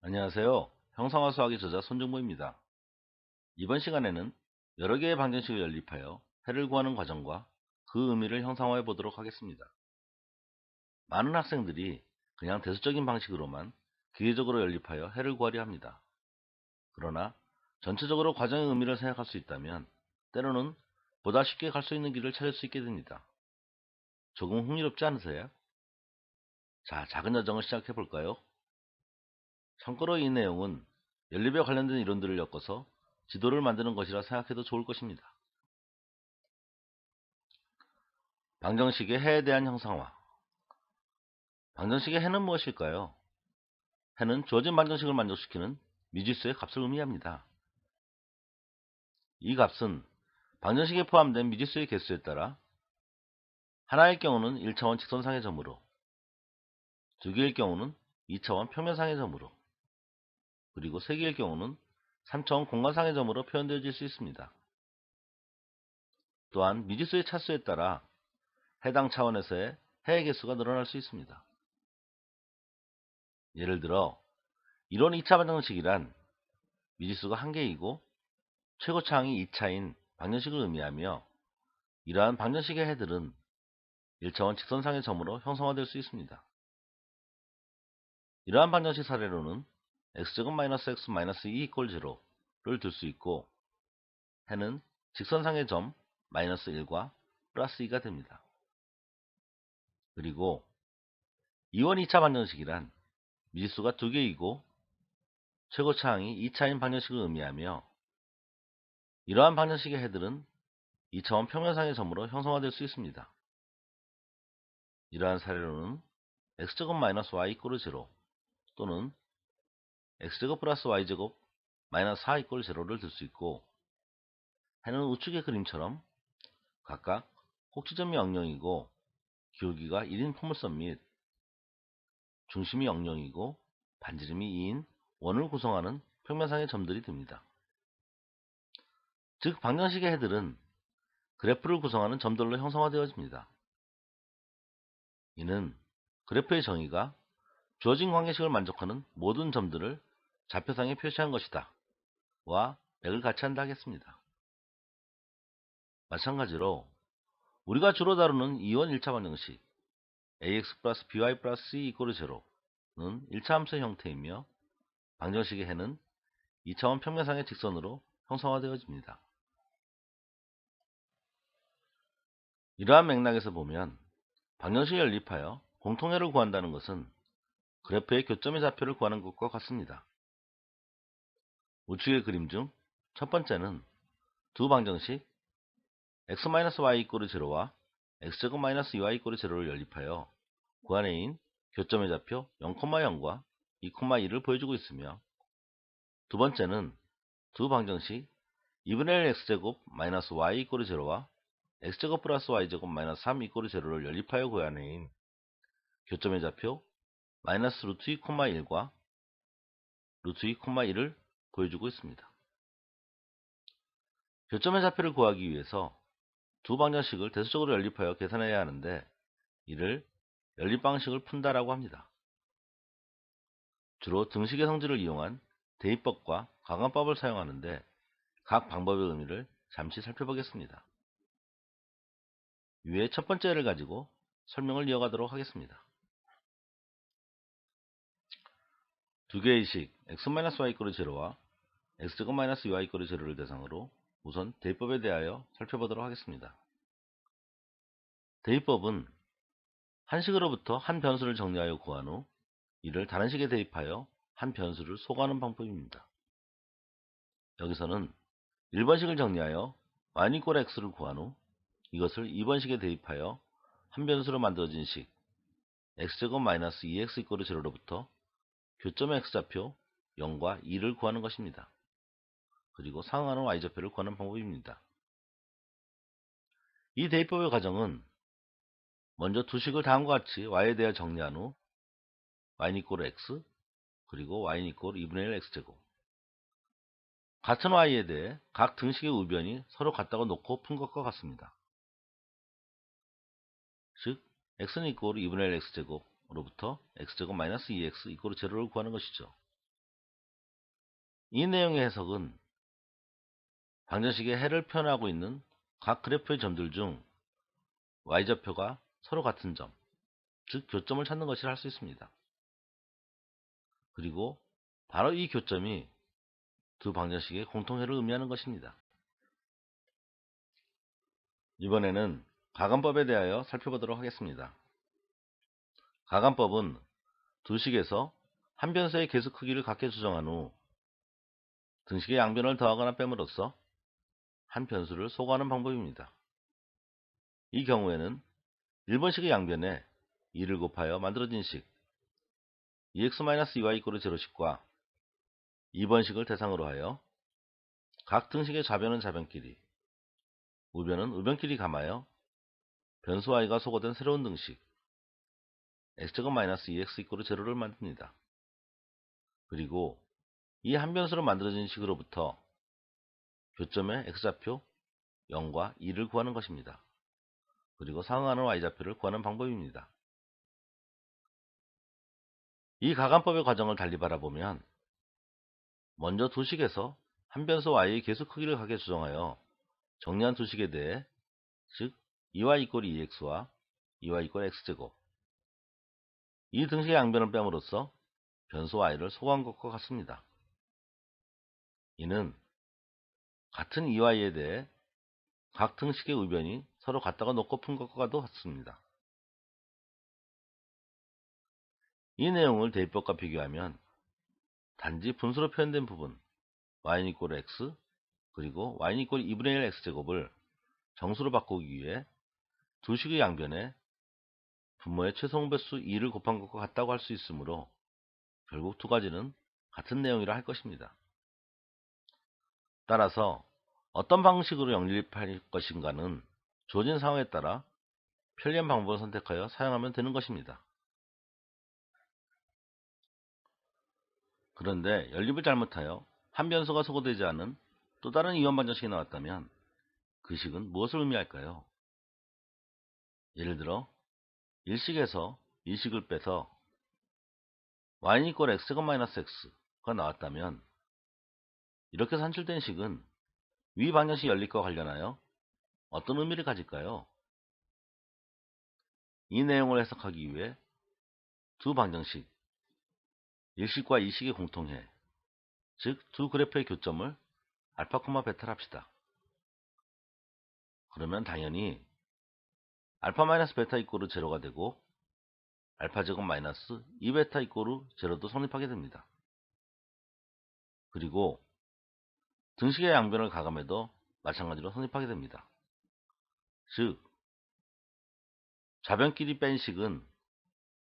안녕하세요. 형상화 수학의 저자 손정모입니다. 이번 시간에는 여러 개의 방정식을 연립하여 해를 구하는 과정과 그 의미를 형상화해 보도록 하겠습니다. 많은 학생들이 그냥 대수적인 방식으로만 기계적으로 연립하여 해를 구하려 합니다. 그러나 전체적으로 과정의 의미를 생각할 수 있다면 때로는 보다 쉽게 갈 수 있는 길을 찾을 수 있게 됩니다. 조금 흥미롭지 않으세요? 자, 작은 여정을 시작해 볼까요? 참고로 이 내용은 연립에 관련된 이론들을 엮어서 지도를 만드는 것이라 생각해도 좋을 것입니다. 방정식의 해에 대한 형상화. 방정식의 해는 무엇일까요? 해는 주어진 방정식을 만족시키는 미지수의 값을 의미합니다. 이 값은 방정식에 포함된 미지수의 개수에 따라 하나일 경우는 1차원 직선상의 점으로, 두 개일 경우는 2차원 평면상의 점으로, 그리고 세 개일 경우는 3차원 공간상의 점으로 표현되어질 수 있습니다. 또한 미지수의 차수에 따라 해당 차원에서의 해의 개수가 늘어날 수 있습니다. 예를 들어 이론 2차 방정식이란 미지수가 1개이고 최고차항이 2차인 방정식을 의미하며 이러한 방정식의 해들은 1차원 직선상의 점으로 형성화될 수 있습니다. 이러한 방정식 사례로는 x제곱 x 2 0를 들 수 있고 해는 직선상의 점 -1과 플러스 2가 됩니다. 그리고 이원 2차 방정식이란 미지수가 2개이고 최고차항이 2차인 방정식을 의미하며 이러한 방정식의 해들은 2차원 평면상의 점으로 형성화될 수 있습니다. 이러한 사례로는 x제곱 y 0 또는 x제곱 플러스 y제곱 마이너스 4 0를 들 수 있고 해는 우측의 그림처럼 각각 꼭지점이 00이고 기울기가 1인 포물선 및 중심이 00이고 반지름이 2인 원을 구성하는 평면상의 점들이 됩니다. 즉 방정식의 해들은 그래프를 구성하는 점들로 형성화되어집니다. 이는 그래프의 정의가 주어진 관계식을 만족하는 모든 점들을 좌표상에 표시한 것이다 와 맥을 같이 한다 하겠습니다. 마찬가지로 우리가 주로 다루는 이원 1차 방정식 ax 플러스 by 플러스 c 0는 1차 함수의 형태이며 방정식의 해는 2차원 평면상의 직선으로 형성화되어집니다. 이러한 맥락에서 보면 방정식을 연립하여 공통해를 구한다는 것은 그래프의 교점의 좌표를 구하는 것과 같습니다. 우측의 그림 중 첫 번째는 두 방정식 x-y 0와 x제곱 -2y 0를 연립하여 구한해인 교점의 좌표 0,0과 2,2를 보여주고 있으며 두 번째는 두 방정식 2분의 1 x제곱 y 0와 x제곱 플러스 y제곱 3 0를 연립하여 구한해인 교점의 좌표 마이너스 루트 2,1과 루트 2,1을 보여주고 있습니다. 교점의 좌표를 구하기 위해서 두 방정식을 대수적으로 연립하여 계산해야 하는데 이를 연립 방식을 푼다라고 합니다. 주로 등식의 성질을 이용한 대입법과 가관법을 사용하는데 각 방법의 의미를 잠시 살펴보겠습니다. 위의 첫 번째 예를 가지고 설명을 이어가도록 하겠습니다. 두 개의 식 x-y 0와 x제곱 y 0를 대상으로 우선 대입법에 대하여 살펴보도록 하겠습니다. 대입법은 한 식으로부터 한 변수를 정리하여 구한 후 이를 다른 식에 대입하여 한 변수를 소거하는 방법입니다. 여기서는 1번식을 정리하여 y = x를 구한 후 이것을 2번식에 대입하여 한 변수로 만들어진 식 x제곱 마이너스 2x 0로부터 교점의 x좌표 0과 2를 구하는 것입니다. 그리고 상응하는 y좌표를 구하는 방법입니다. 이 대입법의 과정은 먼저 두 식을 다음과 같이 y에 대해 정리한 후 y = x 그리고 y = 2분의 1 x제곱 같은 y에 대해 각 등식의 우변이 서로 같다고 놓고 푼 것과 같습니다. 즉 x는 = 2분의 1 x제곱으로부터 x제곱 마이너스 2x = 0를 구하는 것이죠. 이 내용의 해석은 방정식의 해를 표현하고 있는 각 그래프의 점들 중 y좌표가 서로 같은 점, 즉 교점을 찾는 것이라 할 수 있습니다. 그리고 바로 이 교점이 두 방정식의 공통해를 의미하는 것입니다. 이번에는 가감법에 대하여 살펴보도록 하겠습니다. 가감법은 두 식에서 한 변수의 계수 크기를 같게 조정한 후 등식의 양변을 더하거나 뺨으로써 한 변수를 소거하는 방법입니다. 이 경우에는 1번식의 양변에 2를 곱하여 만들어진 식 EX-2Y=0식과 2번식을 대상으로 하여 각 등식의 좌변은 좌변끼리, 우변은 우변끼리 감하여 변수 y가 소거된 새로운 등식 x-2x=0를 만듭니다. 그리고 이 한 변수로 만들어진 식으로부터 교점의 x좌표 0과 2를 구하는 것입니다. 그리고 상응하는 y좌표를 구하는 방법입니다. 이 가감법의 과정을 달리 바라보면 먼저 두 식에서 한 변수 y의 계수 크기를 같게 조정하여 정리한 두 식에 대해 즉 2y=2x와 2y=x제곱 이 등식의 양변을 뺨으로써 변수 y를 소거한 것과 같습니다. 이는 같은 2y에 대해 각 등식의 우변이 서로 같다고 놓고 푼 것과도 같습니다. 이 내용을 대입법과 비교하면 단지 분수로 표현된 부분 y=x 그리고 y=2분의 1 x제곱을 정수로 바꾸기 위해 두 식의 양변에 분모의 최소응배수 2를 곱한 것과 같다고 할 수 있으므로 결국 두 가지는 같은 내용이라 할 것입니다. 따라서 어떤 방식으로 연립할 것인가는 주어진 상황에 따라 편리한 방법을 선택하여 사용하면 되는 것입니다. 그런데 연립을 잘못하여 한 변수가 소거되지 않은 또 다른 이원 방정식이 나왔다면 그 식은 무엇을 의미할까요? 예를 들어 1식에서 2식을 빼서 y=x-x가 나왔다면 이렇게 산출된 식은 위 방정식 연립과 관련하여 어떤 의미를 가질까요? 이 내용을 해석하기 위해 두 방정식 1식과 2식의 공통해 즉 두 그래프의 교점을 알파, 베타를 합시다. 그러면 당연히 알파 마이너스 베타 이꼬르 제로가 되고 알파 제곱 마이너스 2베타 이꼬르 제로도 성립하게 됩니다. 그리고 등식의 양변을 가감해도 마찬가지로 성립하게 됩니다. 즉 좌변끼리 뺀 식은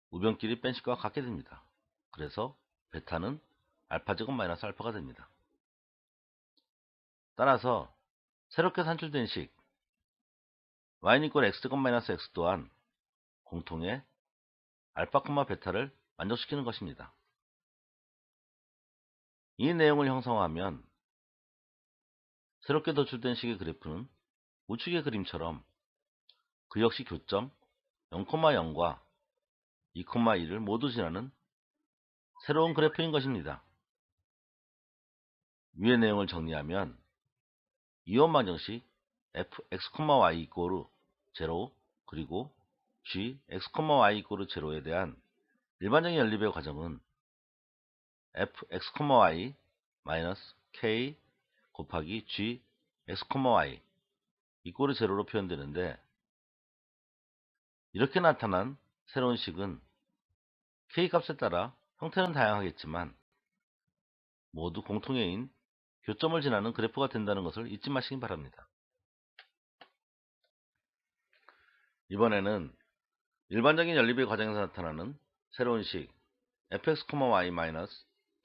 우변끼리 뺀 식과 같게 됩니다. 그래서 베타는 알파 제곱 마이너스 알파가 됩니다. 따라서 새롭게 산출된 식 y=x 제곱 마이너스 x 또한 공통의 알파, 베타를 만족시키는 것입니다. 이 내용을 형성하면 새롭게 도출된 식의 그래프는 우측의 그림처럼 그 역시 교점 0,0과 2,2를 모두 지나는 새로운 그래프인 것입니다. 위의 내용을 정리하면 이원 방정식 fx,y=0 그리고 gx,y=0에 대한 일반적인 연립의 과정은 fx,y k 곱하기 gx,y 이꼬르 제로로 표현되는데 이렇게 나타난 새로운 식은 k값에 따라 형태는 다양하겠지만 모두 공통해인 교점을 지나는 그래프가 된다는 것을 잊지 마시기 바랍니다. 이번에는 일반적인 연립의 과정에서 나타나는 새로운 식 fx,y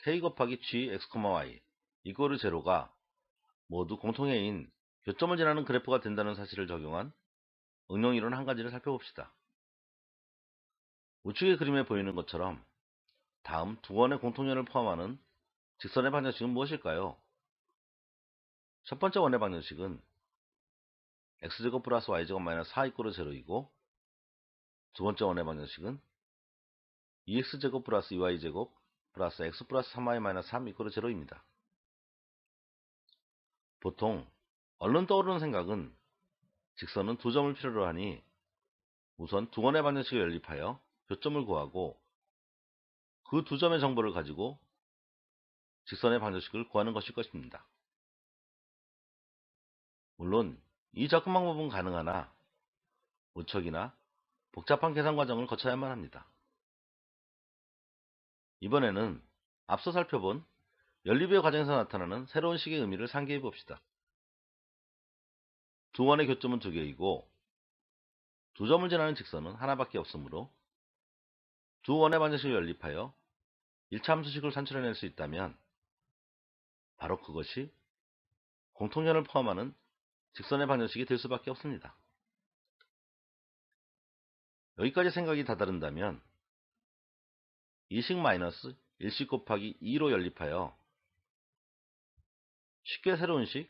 k 곱하기 gx,y 이꼬르 제로가 모두 공통해인 교점을 지나는 그래프가 된다는 사실을 적용한 응용이론 한 가지를 살펴봅시다. 우측의 그림에 보이는 것처럼 다음 두 원의 공통연을 포함하는 직선의 방정식은 무엇일까요? 첫 번째 원의 방정식은 x제곱 플러스 y제곱 마이너스 4 이꼬르 제로이고 두 번째 원의 방정식은 2x제곱 플러스 2y제곱 플러스 x 플러스 3y 마이너스 3 이꼬르 제로입니다. 보통 얼른 떠오르는 생각은 직선은 두 점을 필요로 하니 우선 두 원의 방정식을 연립하여 교점을 구하고 그 두 점의 정보를 가지고 직선의 방정식을 구하는 것일 것입니다. 물론 이 접근 방법은 가능하나 무척이나 복잡한 계산 과정을 거쳐야만 합니다. 이번에는 앞서 살펴본 연립의 과정에서 나타나는 새로운 식의 의미를 상기해 봅시다. 두 원의 교점은 두 개이고 두 점을 지나는 직선은 하나밖에 없으므로 두 원의 방정식을 연립하여 1차 함수식을 산출해낼 수 있다면 바로 그것이 공통점을 포함하는 직선의 방정식이 될 수밖에 없습니다. 여기까지 생각이 다다른다면 2식 마이너스 1식 곱하기 2로 연립하여 쉽게 새로운 식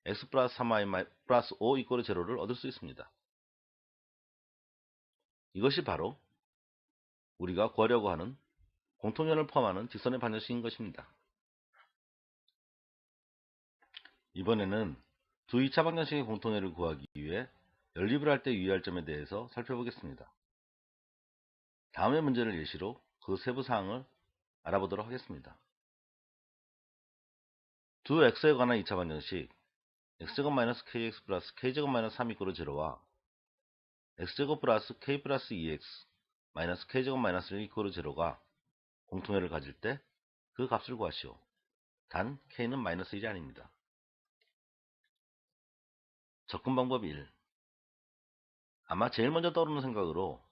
x 플러스 3y 플러스 5 이꼬르 제로를 얻을 수 있습니다. 이것이 바로 우리가 구하려고 하는 공통점을 포함하는 직선의 방정식인 것입니다. 이번에는 두 2차 방정식의 공통점을 구하기 위해 연립을 할 때 유의할 점에 대해서 살펴보겠습니다. 다음의 문제를 예시로 그 세부 사항을 알아보도록 하겠습니다. 두 x에 관한 2차 방정식 x제곱 마이너스 kx 플러스 k제곱 마이너스 3 이꼬르 제로와 x제곱 플러스 k 플러스 2x 마이너스 k제곱 마이너스 1 이꼬르 제로가 공통점을 가질 때 그 값을 구하시오. 단 k는 마이너스 1이 아닙니다. 접근 방법 1. 아마 제일 먼저 떠오르는 생각으로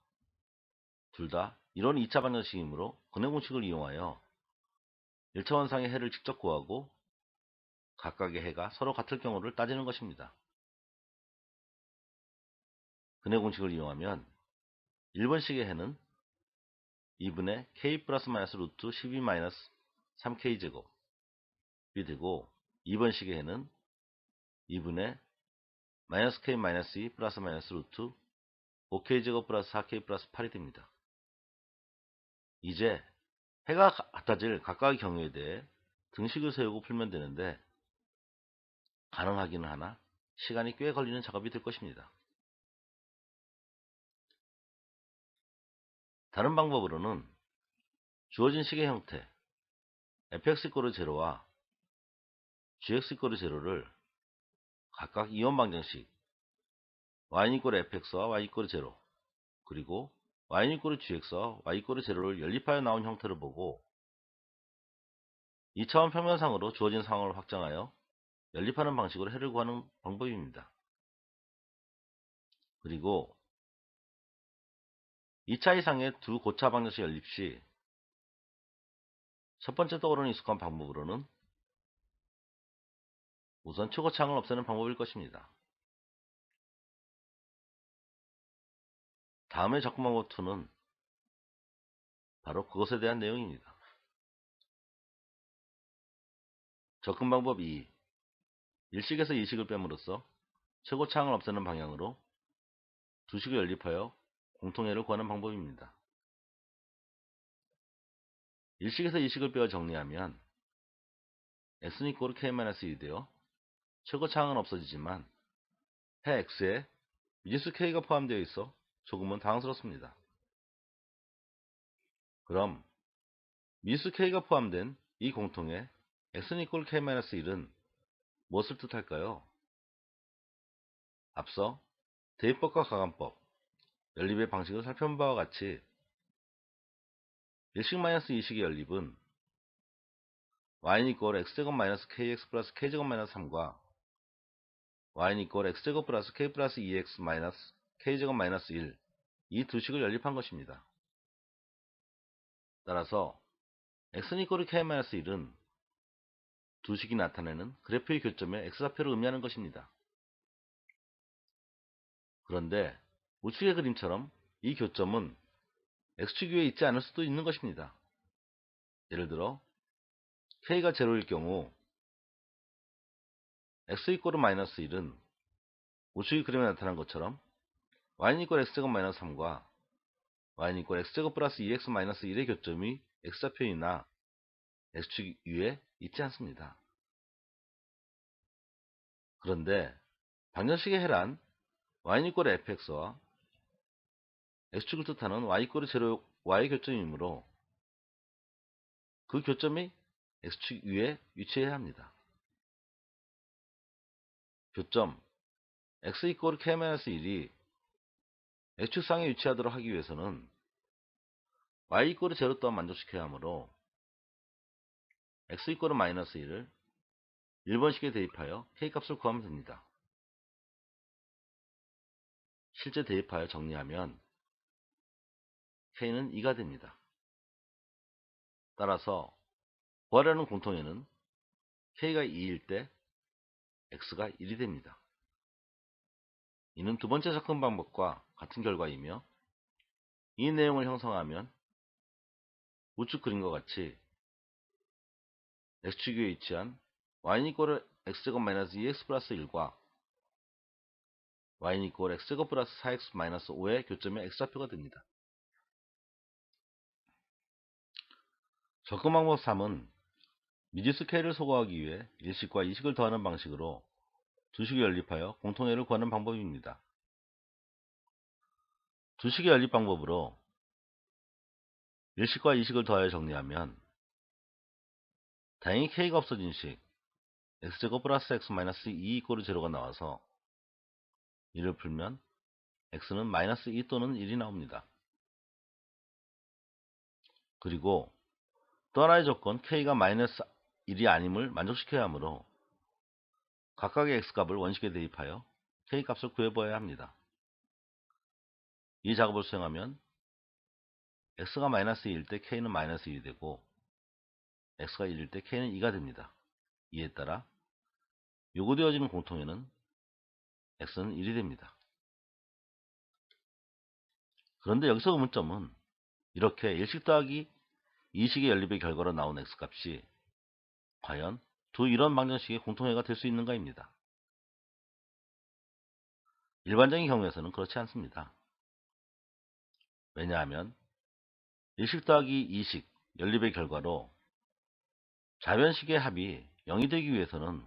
둘 다 이론 2차 방정식이므로 근해 공식을 이용하여 1차원상의 해를 직접 구하고 각각의 해가 서로 같을 경우를 따지는 것입니다. 근해 공식을 이용하면 1번식의 해는 2분의 k 플러스 마이너스 루트 12 마이너스 3k 제곱이 되고 2번식의 해는 2분의 마이너스 k 마이너스 2 플러스 마이너스 루트 5k 제곱 플러스 4k 플러스 8이 됩니다. 이제 해가 같아질 각각의 경우에 대해 등식을 세우고 풀면 되는데 가능하기는 하나 시간이 꽤 걸리는 작업이 될 것입니다. 다른 방법으로는 주어진 식의 형태 fx 이꼬르 제로와 gx 이꼬르 제로를 각각 이원 방정식 y 이꼬르 fx와 y 이꼬르 제로 그리고 y 이꼬르 gx와 y 이꼬르 제로를 연립하여 나온 형태를 보고 2차원 평면상으로 주어진 상황을 확정하여 연립하는 방식으로 해를 구하는 방법입니다. 그리고 2차 이상의 두 고차 방정식 연립 시 첫 번째 떠오르는 익숙한 방법으로는 우선 최고차항을 없애는 방법일 것입니다. 다음의 접근 방법 2는 바로 그것에 대한 내용입니다. 접근 방법 2. 1식에서 2식을 뺨으로써 최고차항을 없애는 방향으로 두 식을 연립하여 공통해를 구하는 방법입니다. 1식에서 2식을 빼어 정리하면 x는 이꼬르 k-1이 되어 최고차항은 없어지지만 해 x에 미지수 k가 포함되어 있어 조금은 당황스럽습니다. 그럼 미지수 k가 포함된 이 공통의 x는 이꼬르 k-1은 무엇을 뜻할까요? 앞서 대입법과 가감법, 연립의 방식을 살펴본 바와 같이 1식 마이너스 2식의 연립은 y는 이꼬르 x제곱 마이너스 kx 플러스 k제곱 마이너스 3과 y는 이꼬르 x제곱 플러스 k 플러스 2x 마이너스 k제곱 마이너스 1 이 두 식을 연립한 것입니다. 따라서 x는 이꼬르 k-1은 두 식이 나타내는 그래프의 교점에 x좌표를 의미하는 것입니다. 그런데 우측의 그림처럼 이 교점은 x축 위에 있지 않을 수도 있는 것입니다. 예를 들어 k가 제로일 경우 x 이꼬르 마이너스 1은 우측의 그림에 나타난 것처럼 y는 이꼬르 x제곱 마이너스 3과 y는 이꼬르 x제곱 플러스 2x 마이너스 1의 교점이 x좌표이나 x축 위에 있지 않습니다. 그런데 방정식의 해란 y 이꼴 fx와 x축을 뜻하는 y 이꼴 0, y의 교점이므로 그 교점이 x축 위에 위치해야 합니다. 교점 x 이꼴 k-1이 x축상에 위치하도록 하기 위해서는 y 이꼴 0 또한 만족시켜야 하므로 x 이꼴 -1을 1번식에 대입하여 k값을 구하면 됩니다. 실제 대입하여 정리하면 k는 2가 됩니다. 따라서 구하려는 공통에는 k가 2일 때 x가 1이 됩니다. 이는 두 번째 접근 방법과 같은 결과이며 이 내용을 형성하면 우측 그림과 같이 x축 위에 위치한 y 이꼴 x제곱 마이너스 2x 플러스 1과 y 이꼴 x제곱 플러스 4x 마이너스 5의 교점의 x좌표가 됩니다. 접근 방법 3은 미지수 k를 소거하기 위해 1식과 2식을 더하는 방식으로 두 식을 연립하여 공통해를 구하는 방법입니다. 두 식의 연립 방법으로 1식과 2식을 더하여 정리하면 다행히 k가 없어진 식 x제곱 플러스 x 마이너스 2 이꼴 0가 나와서 이를 풀면 x는 마이너스 2 또는 1이 나옵니다. 그리고 또 하나의 조건 k가 마이너스 1이 아님을 만족시켜야 하므로 각각의 x값을 원식에 대입하여 k값을 구해보아야 합니다. 이 작업을 수행하면 x가 마이너스 2일 때 k는 마이너스 1이 되고 x가 1일 때 k는 2가 됩니다. 이에 따라 요구되어지는 공통에는 x는 1이 됩니다. 그런데 여기서 의문점은 이렇게 1식 더하기 2식의 연립의 결과로 나온 x값이 과연 두 이런 방정식의 공통해가 될 수 있는가입니다. 일반적인 경우에서는 그렇지 않습니다. 왜냐하면 1식 더하기 2식 연립의 결과로 좌변식의 합이 0이 되기 위해서는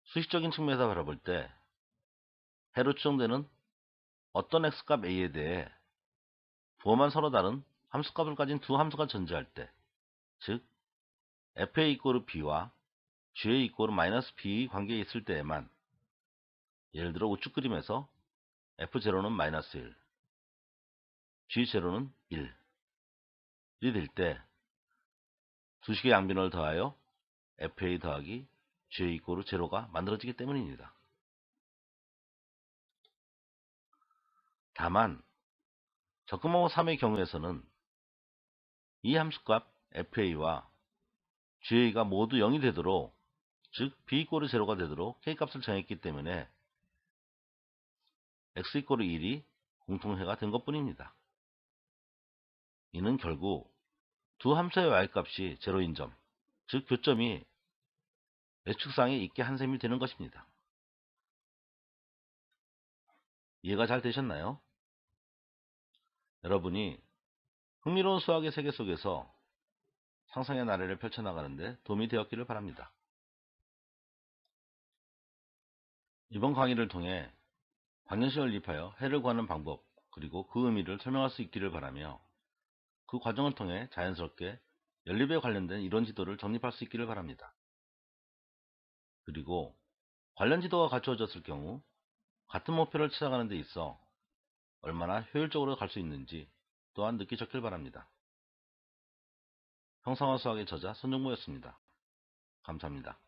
수식적인 측면에서 바라볼 때 해로 추정되는 어떤 x값 a에 대해 부호만 서로 다른 함수값을 가진 두 함수가 존재할 때, 즉 fa 이꼬르 b와 ga 이꼬르 마이너스 b 관계에 있을 때에만, 예를 들어 우측 그림에서 f0는 마이너스 1, g0는 1이 될 때 두 식의 양변을 더하여 fa 더하기 ga 이꼬르 0가 만들어지기 때문입니다. 다만 접근 방법 3의 경우에서는 이 함수값 fa와 ga가 모두 0이 되도록, 즉 b 이꼬르 0가 되도록 k값을 정했기 때문에 x 이꼬르 1이 공통해가 된 것뿐입니다. 이는 결국 두 함수의 y값이 0인 점, 즉 교점이 x축상에 있게 한 셈이 되는 것입니다. 이해가 잘 되셨나요? 여러분이 흥미로운 수학의 세계 속에서 상상의 나래를 펼쳐나가는데 도움이 되었기를 바랍니다. 이번 강의를 통해 방정식을 연립하여 해를 구하는 방법, 그리고 그 의미를 설명할 수 있기를 바라며, 그 과정을 통해 자연스럽게 연립에 관련된 이론 지도를 정립할 수 있기를 바랍니다. 그리고 관련 지도가 갖추어졌을 경우 같은 목표를 찾아가는 데 있어 얼마나 효율적으로 갈 수 있는지 또한 느끼셨길 바랍니다. 형상화 수학의 저자 손정모였습니다. 감사합니다.